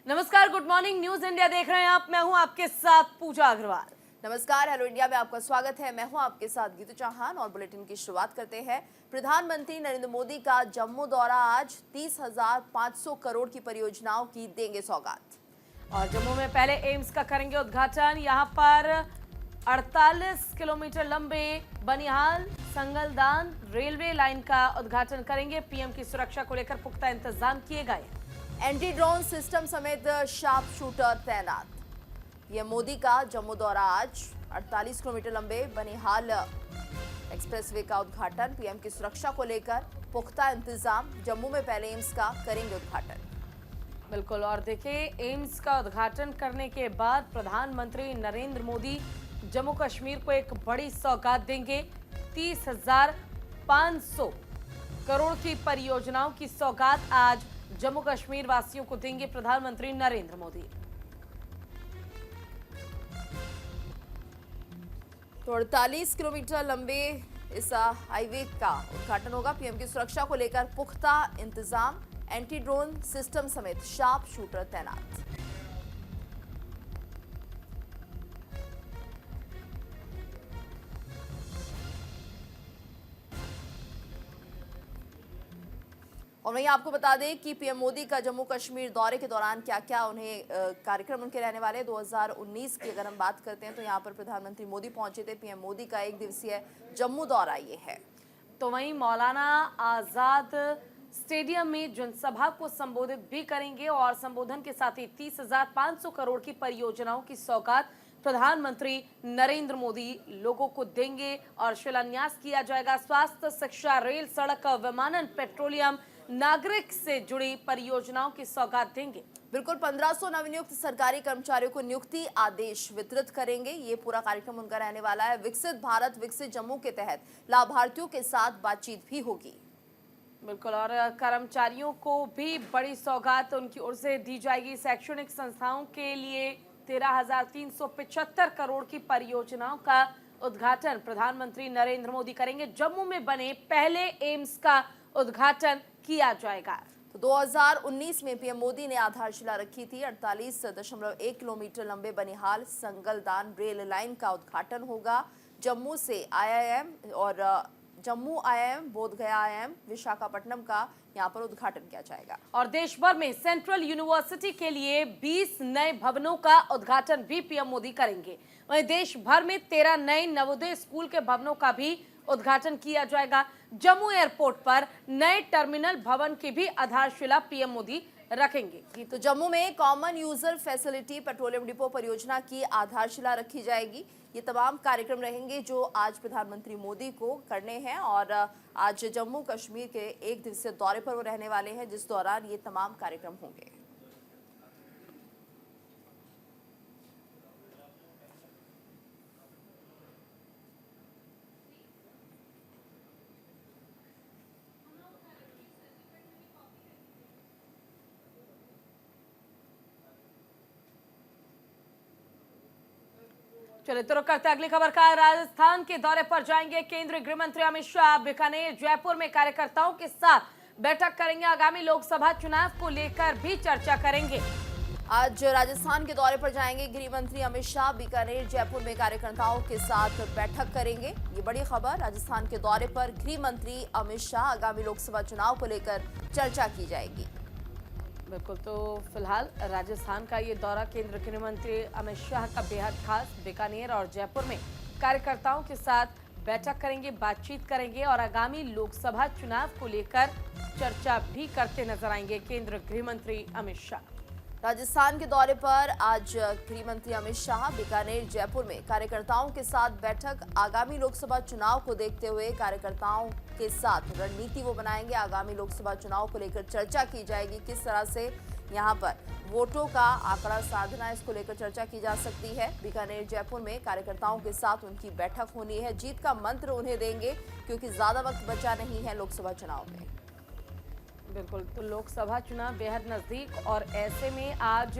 नमस्कार, good morning, news India देख रहे हैं आप। मैं हूं आपके साथ पूजा अग्रवाल। नमस्कार, हेलो इंडिया में आपका स्वागत है। मैं हूं आपके साथ गीतू चौहान और बुलेटिन की शुरुआत करते हैं। प्रधानमंत्री नरेंद्र मोदी का जम्मू दौरा। आज 30,500 करोड़ की परियोजनाओं की देंगे सौगात। और जम्मू में पहले एम्स का करेंगे उद्घाटन। यहां पर 48 किलोमीटर लंबे बनिहाल संगलदान रेलवे लाइन का उद्घाटन करेंगे। पीएम की सुरक्षा को लेकर पुख्ता इंतजाम किए गए। एंटी ड्रोन सिस्टम समेत शार्प शूटर तैनात। पीएम मोदी का जम्मू दौरा। आज 48 किलोमीटर लंबे बनिहाल एक्सप्रेसवे का उद्घाटन। पीएम की सुरक्षा को लेकर पुख्ता इंतजाम। जम्मू में पहले एम्स का करेंगे उद्घाटन। बिल्कुल, और देखिए, एम्स का उद्घाटन करने के बाद प्रधानमंत्री नरेंद्र मोदी जम्मू कश्मीर को एक बड़ी सौगात देंगे। 30,500 करोड़ की परियोजनाओं की सौगात आज जम्मू कश्मीर वासियों को देंगे प्रधानमंत्री नरेंद्र मोदी। तो 48 किलोमीटर लंबे इस हाईवे का उद्घाटन होगा। पीएम की सुरक्षा को लेकर पुख्ता इंतजाम। एंटी ड्रोन सिस्टम समेत शार्प शूटर तैनात। और वहीं आपको बता दें कि पीएम मोदी का जम्मू कश्मीर दौरे के दौरान क्या क्या उन्हें कार्यक्रम उनके रहने वाले। 2019 की अगर हम बात करते हैं तो यहाँ पर प्रधानमंत्री मोदी पहुंचे थे। पीएम मोदी का एक दिवसीय जम्मू दौरा ये है। तो वहीं मौलाना आजाद स्टेडियम में जनसभा को संबोधित भी करेंगे और संबोधन के साथ ही 30,500 करोड़ की परियोजनाओं की सौगात प्रधानमंत्री नरेंद्र मोदी लोगों को देंगे और शिलान्यास किया जाएगा। स्वास्थ्य, शिक्षा, रेल, सड़क, विमानन, पेट्रोलियम, नागरिक से जुड़ी परियोजनाओं की सौगात देंगे। बिल्कुल, 1500 नवनियुक्त सरकारी कर्मचारियों को नियुक्ति आदेश वितरित करेंगे। ये पूरा कार्यक्रम उनका रहने वाला है। विकसित भारत विकसित जम्मू के तहत लाभार्थियों के साथ बातचीत भी होगी। बिल्कुल, और कर्मचारियों को भी बड़ी सौगात उनकी ओर से दी जाएगी। शैक्षणिक संस्थाओं के लिए 13,375 करोड़ की परियोजनाओं का उद्घाटन प्रधानमंत्री नरेंद्र मोदी करेंगे। जम्मू में बने पहले एम्स का उद्घाटन किया जाएगा। तो 2019 में पीएम मोदी ने आधारशिला रखी थी। 48.1 किलोमीटर लंबे बनिहाल संगलदान रेल लाइन का उद्घाटन होगा। जम्मू से आईआईएम और जम्मू आईआईएम, बोधगया आईआईएम, विशाखापट्टनम का यहाँ पर उद्घाटन किया जाएगा। और देश भर में सेंट्रल यूनिवर्सिटी के लिए 20 नए भवनों का उद्घाटन भी पीएम मोदी करेंगे। वहीं देश भर में 13 नए नवोदय स्कूल के भवनों का भी उद्घाटन किया जाएगा। जम्मू एयरपोर्ट पर नए टर्मिनल भवन की भी आधारशिला पीएम मोदी रखेंगे। तो जम्मू में common user facility petroleum depot परियोजना की आधारशिला रखी जाएगी। ये तमाम कार्यक्रम रहेंगे जो आज प्रधानमंत्री मोदी को करने हैं और आज जम्मू कश्मीर के एक दिवसीय दौरे पर वो रहने वाले हैं, जिस दौरान ये तमाम कार्यक्रम होंगे। चलिए तो रुक करते अगली खबर का। राजस्थान के दौरे पर जाएंगे केंद्रीय गृह मंत्री अमित शाह। बीकानेर, जयपुर में कार्यकर्ताओं के साथ बैठक करेंगे। आगामी लोकसभा चुनाव को लेकर भी चर्चा करेंगे। आज राजस्थान के दौरे पर जाएंगे गृह मंत्री अमित शाह। बीकानेर, जयपुर में कार्यकर्ताओं के साथ बैठक करेंगे। ये बड़ी खबर। राजस्थान के दौरे पर गृह मंत्री अमित शाह। आगामी लोकसभा चुनाव को लेकर चर्चा की जाएगी। बिल्कुल, तो फिलहाल राजस्थान का ये दौरा केंद्रीय गृह मंत्री अमित शाह का बेहद खास। बीकानेर और जयपुर में कार्यकर्ताओं के साथ बैठक करेंगे, बातचीत करेंगे और आगामी लोकसभा चुनाव को लेकर चर्चा भी करते नजर आएंगे केंद्रीय गृह मंत्री अमित शाह। राजस्थान के दौरे पर आज गृह मंत्री अमित शाह। बीकानेर, जयपुर में कार्यकर्ताओं के साथ बैठक। आगामी लोकसभा चुनाव को देखते हुए कार्यकर्ताओं के साथ रणनीति वो बनाएंगे। आगामी लोकसभा चुनाव को लेकर चर्चा की जाएगी। किस तरह से यहाँ पर वोटों का आंकड़ा साधना, इसको लेकर चर्चा की जा सकती है। बीकानेर, जयपुर में कार्यकर्ताओं के साथ उनकी बैठक होनी है। जीत का मंत्र उन्हें देंगे क्योंकि ज्यादा वक्त बचा नहीं है लोकसभा चुनाव में। बिल्कुल, तो लोकसभा चुनाव बेहद नजदीक और ऐसे में आज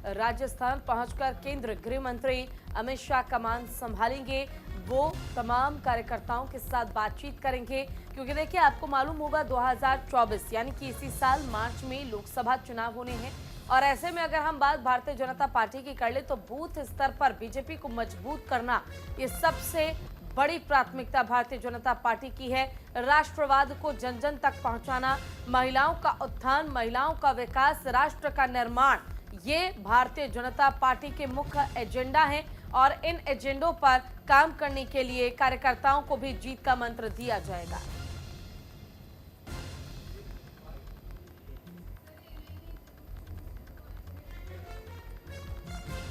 राजस्थान पहुंचकर केंद्रीय गृह मंत्री अमित शाह कमान संभालेंगे। वो तमाम कार्यकर्ताओं के साथ बातचीत करेंगे क्योंकि देखिए आपको मालूम होगा 2024 यानी कि इसी साल मार्च में लोकसभा चुनाव होने हैं। और ऐसे में अगर हम बात भारतीय जनता पार्टी की कर ले तो बूथ स्तर पर बीजेपी को मजबूत करना ये सबसे बड़ी प्राथमिकता भारतीय जनता पार्टी की है। राष्ट्रवाद को जन जन तक पहुंचाना, महिलाओं का उत्थान, महिलाओं का विकास, राष्ट्र का निर्माण, ये भारतीय जनता पार्टी के मुख्य एजेंडा हैं और इन एजेंडों पर काम करने के लिए कार्यकर्ताओं को भी जीत का मंत्र दिया जाएगा।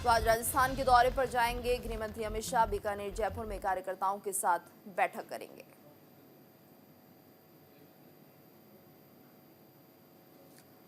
तो आज राजस्थान के दौरे पर जाएंगे गृह मंत्री अमित शाह। बीकानेर, जयपुर में कार्यकर्ताओं के साथ बैठक करेंगे।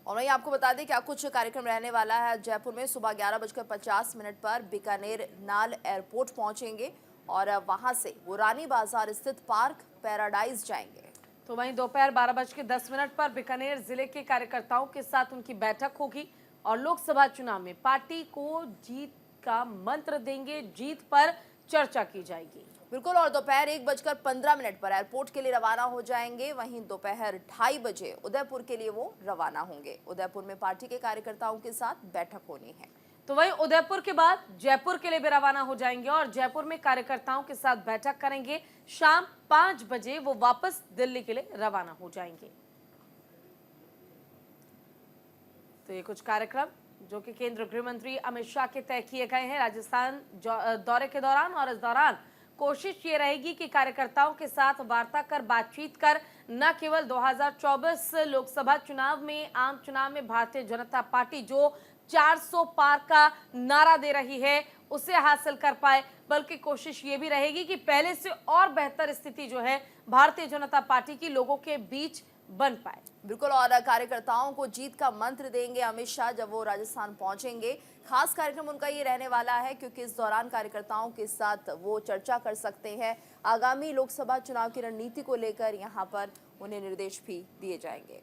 और वहीं आपको बता दें क्या कुछ कार्यक्रम रहने वाला है। जयपुर में सुबह 11:50 पर बीकानेर नाल एयरपोर्ट पहुंचेंगे और वहां से वो रानी बाजार स्थित पार्क पैराडाइज जाएंगे। तो वहीं दोपहर 12:10 पर बीकानेर जिले के कार्यकर्ताओं के साथ उनकी बैठक होगी और लोकसभा चुनाव में पार्टी को जीत का मंत्र देंगे, जीत पर चर्चा की जाएगी। बिल्कुल। और दोपहर 1:15 पर एयरपोर्ट के लिए रवाना हो जाएंगे। वहीं दोपहर 2:30 बजे उदयपुर के लिए वो रवाना होंगे। उदयपुर में पार्टी के कार्यकर्ताओं के साथ बैठक होनी है। तो वहीं उदयपुर के बाद जयपुर के लिए भी रवाना हो जाएंगे और जयपुर में कार्यकर्ताओं के साथ बैठक करेंगे। शाम 5 बजे वो वापस दिल्ली के लिए रवाना हो जाएंगे। तो ये कुछ कार्यक्रम जो कि केंद्रीय गृह मंत्री अमित शाह के तय किए गए हैं राजस्थान दौरे के दौरान। और इस दौरान कोशिश ये रहेगी कि कार्यकर्ताओं के साथ वार्ता कर, बातचीत कर, न केवल 2024 लोकसभा चुनाव में, आम चुनाव में भारतीय जनता पार्टी जो 400 पार का नारा दे रही है उसे हासिल कर पाए, बल्कि कोशिश ये भी रहेगी कि पहले से और बेहतर स्थिति जो है भारतीय जनता पार्टी की लोगों के बीच बन पाए। बिल्कुल। और कार्यकर्ताओं को जीत का मंत्र देंगे अमित शाह जब वो राजस्थान पहुंचेंगे। खास कार्यक्रम उनका ये रहने वाला है क्योंकि इस दौरान कार्यकर्ताओं के साथ वो चर्चा कर सकते हैं। आगामी लोकसभा चुनाव की रणनीति को लेकर यहाँ पर उन्हें निर्देश भी दिए जाएंगे।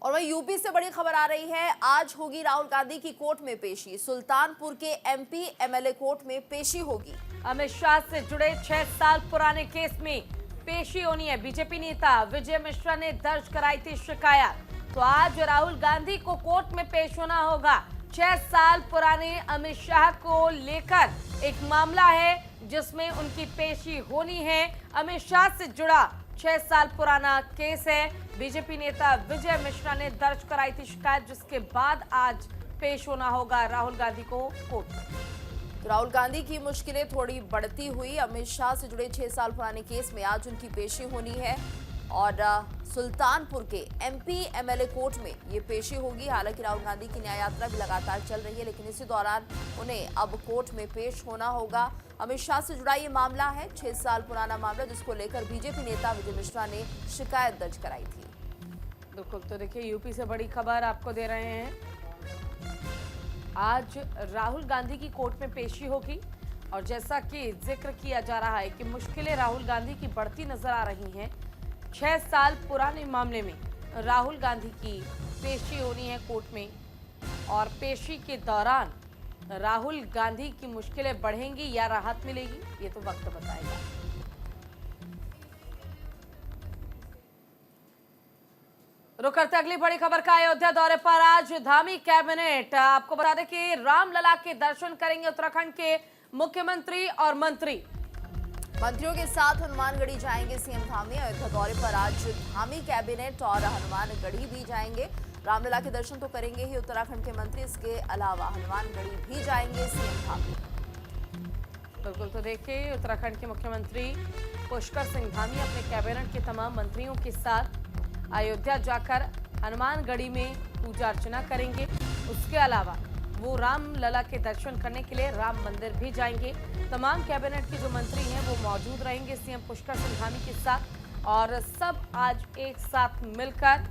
और वहीं यूपी से बड़ी खबर आ रही है। आज होगी राहुल गांधी की कोर्ट में पेशी। सुल्तानपुर के एमपी एमएलए कोर्ट में पेशी होगी। अमित शाह से जुड़े 6 साल पुराने केस में पेशी होनी है। बीजेपी नेता विजय मिश्रा ने दर्ज कराई थी शिकायत। तो आज राहुल गांधी को कोर्ट में पेश होना होगा। 6 साल पुराने अमित शाह को लेकर एक मामला है जिसमें उनकी पेशी होनी है। अमित शाह से जुड़ा 6 साल पुराना केस है। बीजेपी नेता विजय मिश्रा ने दर्ज कराई थी शिकायत, जिसके बाद आज पेश होना होगा राहुल गांधी को कोर्ट में। तो राहुल गांधी की मुश्किलें थोड़ी बढ़ती हुई। अमित शाह से जुड़े 6 साल पुराने केस में आज उनकी पेशी होनी है और सुल्तानपुर के एमपी एमएलए कोर्ट में ये पेशी होगी। हालांकि राहुल गांधी की न्याय यात्रा भी लगातार चल रही है, लेकिन इसी दौरान उन्हें अब कोर्ट में पेश होना होगा। अमित शाह से जुड़ा ये मामला है, 6 साल पुराना मामला, जिसको लेकर बीजेपी नेता विजय मिश्रा ने शिकायत दर्ज कराई थी। बिल्कुल। तो देखिए यूपी से बड़ी खबर आपको दे रहे हैं। आज राहुल गांधी की कोर्ट में पेशी होगी और जैसा कि जिक्र किया जा रहा है कि मुश्किलें राहुल गांधी की बढ़ती नजर आ रही हैं। 6 साल पुराने मामले में राहुल गांधी की पेशी होनी है कोर्ट में और पेशी के दौरान राहुल गांधी की मुश्किलें बढ़ेंगी या राहत मिलेगी, ये तो वक्त बताएगा। रुक करते अगली बड़ी खबर का। अयोध्या दौरे पर आज धामी कैबिनेट। आपको बता दें कि रामलला के दर्शन करेंगे उत्तराखंड के मुख्यमंत्री और मंत्री। मंत्रियों के साथ हनुमानगढ़ी जाएंगे सीएम धामी। अयोध्या दौरे पर आज धामी कैबिनेट और हनुमानगढ़ी भी जाएंगे। रामलला के दर्शन तो करेंगे ही उत्तराखंड के मंत्री, इसके अलावा हनुमानगढ़ी भी जाएंगे सीएम धामी। बिल्कुल। तो देखिए उत्तराखंड के मुख्यमंत्री पुष्कर सिंह धामी अपने कैबिनेट के तमाम मंत्रियों के साथ अयोध्या जाकर हनुमानगढ़ी में पूजा अर्चना करेंगे। उसके अलावा वो रामलला के दर्शन करने के लिए राम मंदिर भी जाएंगे। तमाम कैबिनेट के जो मंत्री हैं वो मौजूद रहेंगे सीएम पुष्कर सिंह धामी के साथ और सब आज एक साथ मिलकर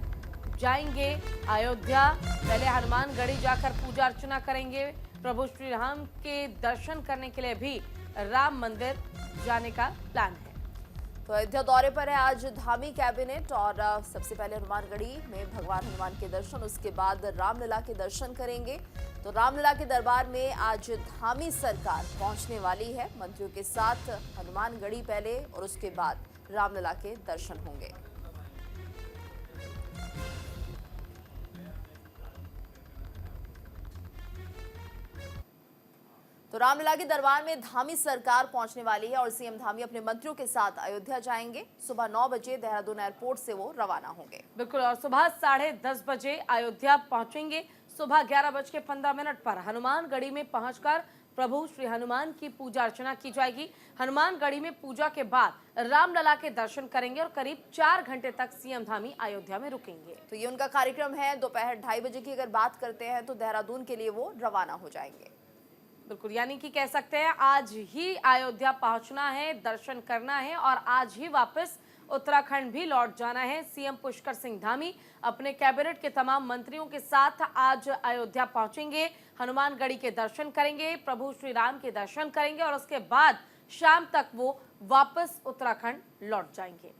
जाएंगे अयोध्या। पहले हनुमानगढ़ी जाकर पूजा अर्चना करेंगे। प्रभु श्री राम के दर्शन करने के लिए भी राम मंदिर जाने का प्लान है। तो अयोध्या दौरे पर है आज धामी कैबिनेट और सबसे पहले हनुमानगढ़ी में भगवान हनुमान के दर्शन, उसके बाद रामलला के दर्शन करेंगे। तो रामलला के दरबार में आज धामी सरकार पहुंचने वाली है। मंत्रियों के साथ हनुमानगढ़ी पहले और उसके बाद रामलला के दर्शन होंगे। तो रामलला के दरबार में धामी सरकार पहुंचने वाली है और सीएम धामी अपने मंत्रियों के साथ अयोध्या जाएंगे। सुबह 9 बजे देहरादून एयरपोर्ट से वो रवाना होंगे। बिल्कुल, और सुबह 10:30 बजे अयोध्या पहुंचेंगे। सुबह 11:15 पर हनुमानगढ़ी में पहुंचकर प्रभु श्री हनुमान की पूजा अर्चना की जाएगी। हनुमानगढ़ी में पूजा के बाद रामलला के दर्शन करेंगे और करीब 4 घंटे तक सीएम धामी अयोध्या में रुकेंगे। तो ये उनका कार्यक्रम है। दोपहर 2:30 बजे की अगर बात करते हैं तो देहरादून के लिए वो रवाना हो जाएंगे। बिल्कुल, यानी कि कह सकते हैं आज ही अयोध्या पहुंचना है, दर्शन करना है और आज ही वापस उत्तराखंड भी लौट जाना है। सीएम पुष्कर सिंह धामी अपने कैबिनेट के तमाम मंत्रियों के साथ आज अयोध्या पहुंचेंगे, हनुमानगढ़ी के दर्शन करेंगे, प्रभु श्री राम के दर्शन करेंगे और उसके बाद शाम तक वो वापस उत्तराखंड लौट जाएंगे।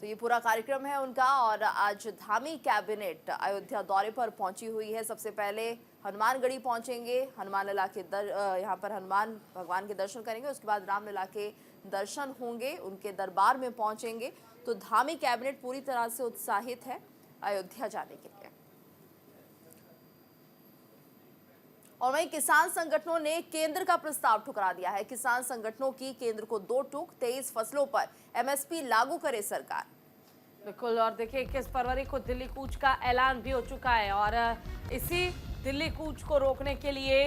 तो ये पूरा कार्यक्रम है उनका। और आज धामी कैबिनेट अयोध्या दौरे पर पहुंची हुई है। सबसे पहले हनुमानगढ़ी पहुंचेंगे, हनुमान लला के यहाँ पर हनुमान भगवान के दर्शन करेंगे। उसके बाद रामलला के दर्शन होंगे, उनके दरबार में पहुंचेंगे। तो धामी कैबिनेट पूरी तरह से उत्साहित है अयोध्या जाने के लिए। और वहीं किसान संगठनों ने केंद्र का प्रस्ताव ठुकरा दिया है। किसान संगठनों की केंद्र को 2 टूक, 23 फसलों पर एमएसपी लागू करे सरकार। बिल्कुल, और देखिए 21 फरवरी को दिल्ली कूच का ऐलान भी हो चुका है और इसी दिल्ली कूच को रोकने के लिए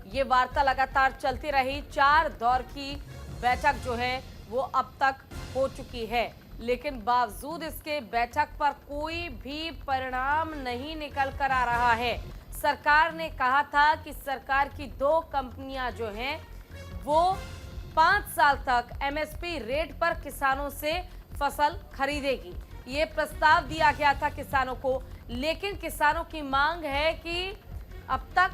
ये वार्ता लगातार चलती रही। 4 दौर की बैठक जो है वो अब तक हो चुकी है, लेकिन बावजूद इसके बैठक पर कोई भी परिणाम नहीं निकल कर आ रहा है। सरकार ने कहा था कि सरकार की 2 कंपनियां जो हैं वो 5 साल तक एमएसपी रेट पर किसानों से फसल खरीदेगी। ये प्रस्ताव दिया गया था किसानों को, लेकिन किसानों की मांग है कि अब तक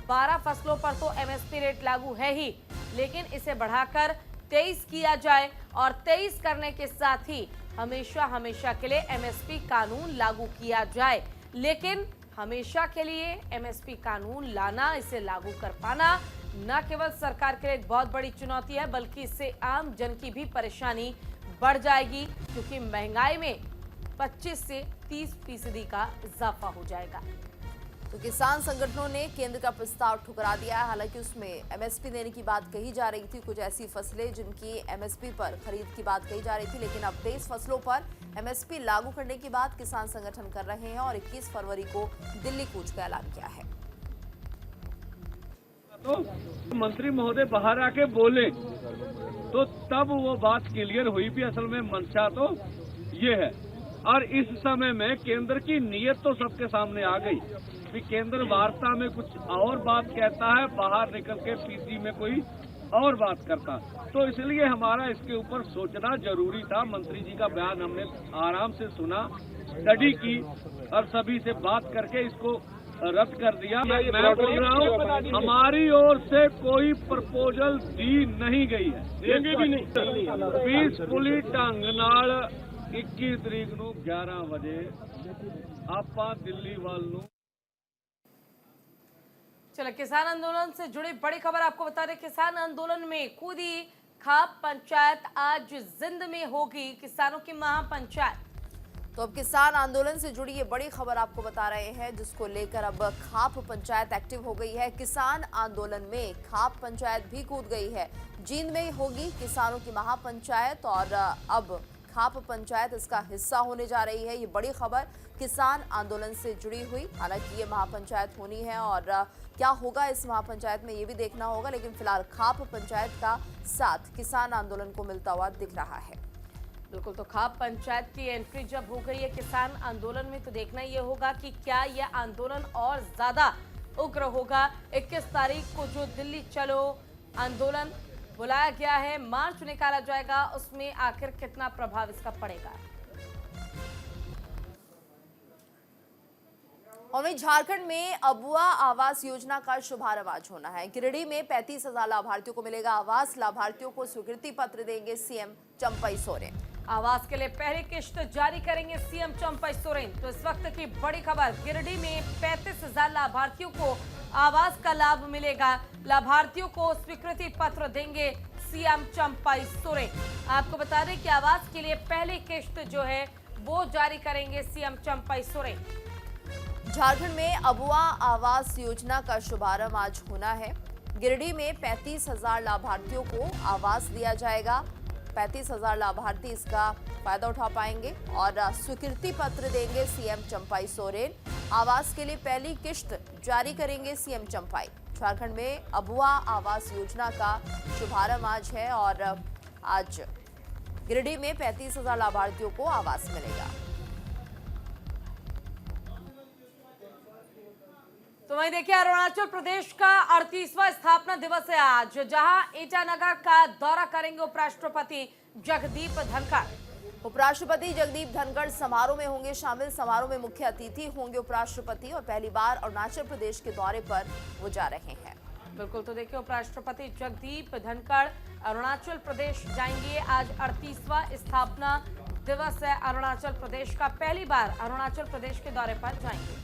12 फसलों पर तो एमएसपी रेट लागू है ही, लेकिन इसे बढ़ाकर 23 किया जाए और 23 करने के साथ ही हमेशा के लिए एमएसपी कानून लागू किया जाए। लेकिन हमेशा के लिए एमएसपी कानून लाना, इसे लागू कर पाना न केवल सरकार के लिए एक बहुत बड़ी चुनौती है, बल्कि इससे आम जन की भी परेशानी बढ़ जाएगी, क्योंकि महंगाई में 25 से 30% का इजाफा हो जाएगा। तो किसान संगठनों ने केंद्र का प्रस्ताव ठुकरा दिया है। हालांकि उसमें एमएसपी देने की बात कही जा रही थी, कुछ ऐसी फसलें जिनकी एमएसपी पर खरीद की बात कही जा रही थी, लेकिन अब 23 फसलों पर एमएसपी लागू करने की बात किसान संगठन कर रहे हैं और 21 फरवरी को दिल्ली कूच का ऐलान किया है। तो मंत्री महोदय बाहर आके बोले तो तब वो बात क्लियर हुई भी असल में मंशा तो ये है। और इस समय में केंद्र की नीयत तो सबके सामने आ गई कि केंद्र वार्ता में कुछ और बात कहता है, बाहर निकल के पीसी में कोई और बात करता। तो इसलिए हमारा इसके ऊपर सोचना जरूरी था। मंत्री जी का बयान हमने आराम से सुना, स्टडी की और सभी से बात करके इसको रद्द कर दिया। मैं बोल रहा हूँ हमारी ओर से कोई प्रपोजल दी नहीं गई है, देंगे भी नहीं। पीसफुली ढंग नाल 21 तरीक ਨੂੰ 11 ਵਜੇ ਆਪਾਂ ਦਿੱਲੀ ਵੱਲ ਨੂੰ। चलो, किसान आंदोलन से जुड़ी बड़ी खबर आपको बता दें। किसान आंदोलन में खुदी खाप पंचायत आज जिंद में होगी, किसानों की महापंचायत। तो अब किसान आंदोलन से जुड़ी ये बड़ी खबर आपको बता रहे हैं, जिसको लेकर अब खाप पंचायत एक्टिव हो गई है। किसान आंदोलन में खाप पंचायत भी कूद गई है। जींद में होगी किसानों की महापंचायत और अब खाप पंचायत इसका हिस्सा होने जा रही है। ये बड़ी खबर किसान आंदोलन से जुड़ी हुई। हालांकि ये महापंचायत होनी है और क्या होगा इस महापंचायत में ये भी देखना होगा, लेकिन फिलहाल खाप पंचायत का साथ किसान आंदोलन को मिलता हुआ दिख रहा है। बिल्कुल, तो खाप पंचायत की एंट्री जब हो गई है किसान आंदोलन में, तो देखना ये होगा कि क्या यह आंदोलन और ज्यादा उग्र होगा। 21 तारीख को जो दिल्ली चलो आंदोलन बुलाया गया है, मार्च निकाला जाएगा, उसमें आखिर कितना प्रभाव इसका पड़ेगा। और वहीं झारखंड में अबुआ आवास योजना का शुभारंभ आज होना है। गिरिडीह में 35,000 लाभार्थियों को मिलेगा आवास। लाभार्थियों को स्वीकृति पत्र देंगे सीएम चंपई सोरेन। आवास के लिए पहली किश्त जारी करेंगे सीएम चंपई सोरेन। तो इस वक्त की बड़ी खबर, गिरिडीह में 35,000 लाभार्थियों को आवास का लाभ मिलेगा। लाभार्थियों को स्वीकृति पत्र देंगे सीएम चंपई सोरेन। आपको बता दें कि आवास के लिए पहली किश्त जो है वो जारी करेंगे सीएम चंपई सोरेन। झारखंड में अबुआ आवास योजना का शुभारंभ आज होना है। गिरिडीह में 35,000 लाभार्थियों को आवास दिया जाएगा। 35,000 लाभार्थी इसका फायदा उठा पाएंगे और स्वीकृति पत्र देंगे सीएम चंपाई सोरेन। आवास के लिए पहली किश्त जारी करेंगे सीएम चंपाई। झारखंड में अबुआ आवास योजना का शुभारंभ आज है और आज गिरिडीह में 35,000 लाभार्थियों को आवास मिलेगा। तो वहीं देखिए, अरुणाचल प्रदेश का 38वां स्थापना दिवस है आज, जहां ईटानगर का दौरा करेंगे उपराष्ट्रपति जगदीप धनखड़। उपराष्ट्रपति जगदीप धनखड़ समारोह में होंगे शामिल। समारोह में मुख्य अतिथि होंगे उपराष्ट्रपति और पहली बार अरुणाचल प्रदेश के दौरे पर वो जा रहे हैं। बिल्कुल, तो देखिए, उपराष्ट्रपति जगदीप धनखड़ अरुणाचल प्रदेश जाएंगे। आज 38वां स्थापना दिवस है अरुणाचल प्रदेश का, पहली बार अरुणाचल प्रदेश के दौरे पर जाएंगे।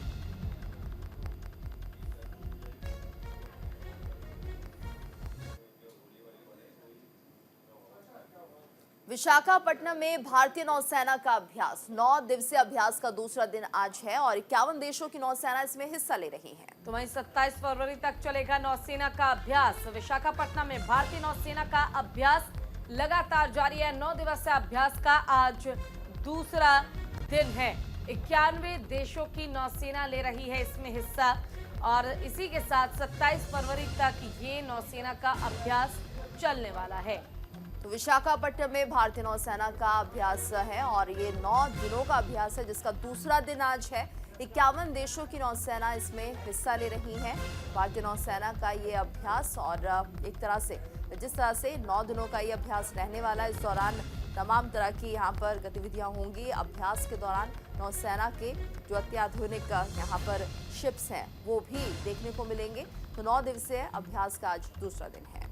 विशाखापट्टनम में भारतीय नौसेना का अभ्यास, 9 दिवसीय अभ्यास का दूसरा दिन आज है और 51 देशों की नौसेना इसमें हिस्सा ले रही है। तो वहीं 27 फरवरी तक चलेगा नौसेना का अभ्यास। विशाखापट्टनम में भारतीय नौसेना का अभ्यास लगातार जारी है। 9 दिवसीय अभ्यास का आज दूसरा दिन है। 91 देशों की नौसेना ले रही है इसमें हिस्सा और इसी के साथ 27 फरवरी तक ये नौसेना का अभ्यास चलने वाला है। तो विशाखापट्टनम में भारतीय नौसेना का अभ्यास है और ये 9 दिनों का अभ्यास है जिसका दूसरा दिन आज है। 51 देशों की नौसेना इसमें हिस्सा ले रही है। भारतीय नौसेना का ये अभ्यास और एक तरह से जिस तरह से 9 दिनों का ये अभ्यास रहने वाला है, इस दौरान तमाम तरह की यहाँ पर गतिविधियाँ होंगी। अभ्यास के दौरान नौसेना के जो अत्याधुनिक यहाँ पर शिप्स हैं वो भी देखने को मिलेंगे। तो 9 दिवसीय अभ्यास का आज दूसरा दिन है।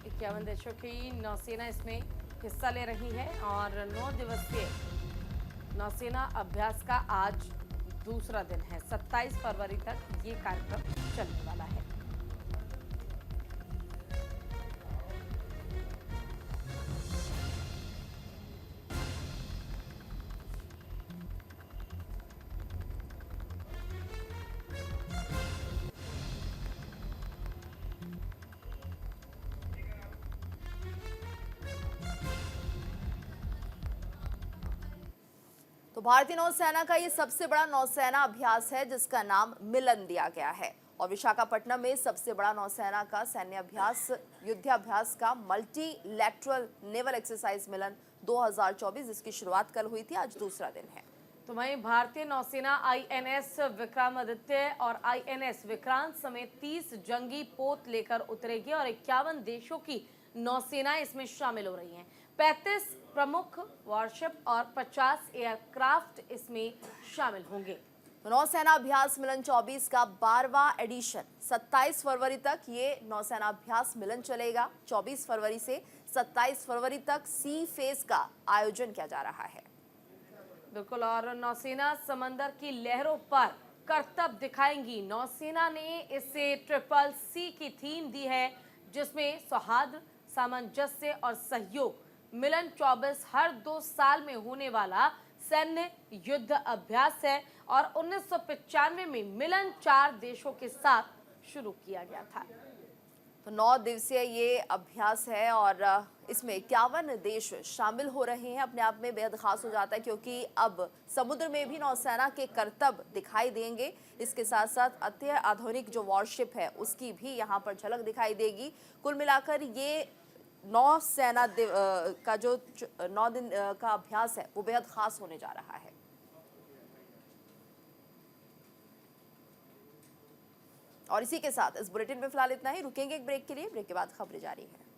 51 देशों की नौसेना इसमें हिस्सा ले रही है और 9 दिवसीय नौसेना अभ्यास का आज दूसरा दिन है। 27 फरवरी तक ये कार्यक्रम चलने वाला है। तो भारतीय नौसेना का ये सबसे बड़ा नौसेना अभ्यास है जिसका नाम मिलन दिया गया है और विशाखापट्टनम में सबसे बड़ा नौसेना का सैन्य अभ्यास युद्धाभ्यास का मल्टीलैटरल नेवल एक्सरसाइज मिलन 2024 जिसकी शुरुआत कल हुई थी, आज दूसरा दिन है। तो वहीं भारतीय नौसेना आईएनएस विक्रमादित्य और आईएनएस विक्रांत समेत 30 जंगी पोत लेकर उतरेगी और 51 देशों की नौसेनाएं इसमें शामिल हो रही हैं। 35 प्रमुख वॉरशिप और 50 एयरक्राफ्ट इसमें शामिल होंगे। नौसेना अभ्यास मिलन 24 का 12वां एडिशन 27 फरवरी तक ये नौसेना अभ्यास मिलन चलेगा। 24 फरवरी से 27 फरवरी तक सी फेज का आयोजन किया जा रहा है। बिल्कुल, और नौसेना समंदर की लहरों पर करतब दिखाएंगी। नौसेना ने इसे CCC की थीम दी है जिसमें सौहार्द, सामंजस्य और सहयोग। मिलन 24 हर 2 साल में होने वाला सैन्य युद्ध अभ्यास है और 1995 में मिलन 4 देशों के साथ शुरू किया गया था। तो 9 दिवसीय ये अभ्यास है और इसमें 51 देश शामिल हो रहे हैं। अपने आप में बेहद खास हो जाता है क्योंकि अब समुद्र में भी नौसेना के करतब दिखाई देंगे। इसके साथ साथ अत्य आधुनिक जो वॉरशिप है उसकी भी यहाँ पर झलक दिखाई देगी। कुल मिलाकर ये नौसेना का जो 9 दिन का अभ्यास है वो बेहद खास होने जा रहा है। और इसी के साथ इस बुलेटिन में फिलहाल इतना ही। रुकेंगे एक ब्रेक के लिए, ब्रेक के बाद खबरें जारी है।